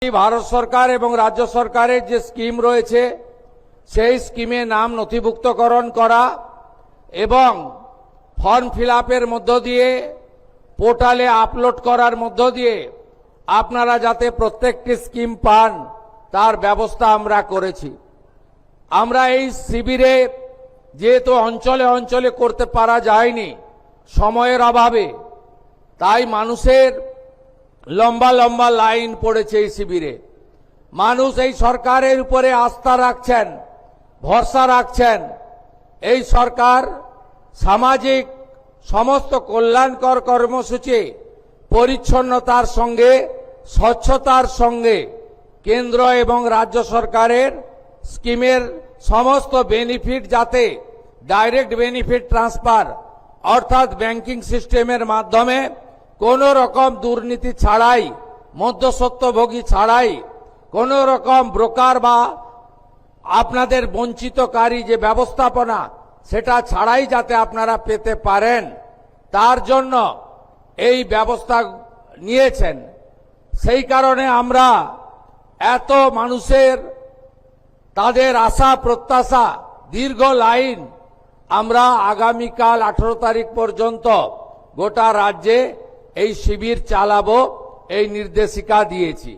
ভারত সরকার এবং রাজ্য সরকারের যে স্কিম রয়েছে সেই স্কিমে নাম নথিভুক্তকরণ করা এবং ফর্ম ফিল আপের মধ্য দিয়ে পোর্টালে আপলোড করার মধ্য দিয়ে আপনারা যাতে প্রত্যেকটি স্কিম পান তার ব্যবস্থা আমরা করেছি। আমরা এই শিবিরে যেহেতু অঞ্চলে অঞ্চলে করতে পারা যায়নি সময়ের অভাবে, তাই মানুষের লম্বা লম্বা লাইন পড়েছে এই শিবিরে। মানুষ এই সরকারের উপরে আস্থা রাখছেন, ভরসা রাখছেন। এই সরকার সামাজিক সমস্ত কল্যাণকর কর্মসূচি পরিচ্ছন্নতার সঙ্গে স্বচ্ছতার সঙ্গে কেন্দ্র এবং রাজ্য সরকারের স্কিমের সমস্ত বেনিফিট যাতে ডাইরেক্ট বেনিফিট ট্রান্সফার অর্থাৎ ব্যাংকিং সিস্টেমের মাধ্যমে কোনো রকম দুর্নীতি ছাড়াই, মধ্যস্বত্বভোগী ছাড়াই, কোনো রকম ব্রোকার বা আপনাদের বঞ্চিতকারী যে ব্যবস্থাপনা সেটা ছাড়াই যাতে আপনারা পেতে পারেন তার জন্য এই ব্যবস্থা নিয়েছেন। সেই কারণে আমরা এত মানুষের তাদের আশা প্রত্যাশা দীর্ঘ লাইন আমরা আগামীকাল 18 তারিখ পর্যন্ত গোটা রাজ্যে এই শিবির চালাবো এই নির্দেশিকা দিয়েছি।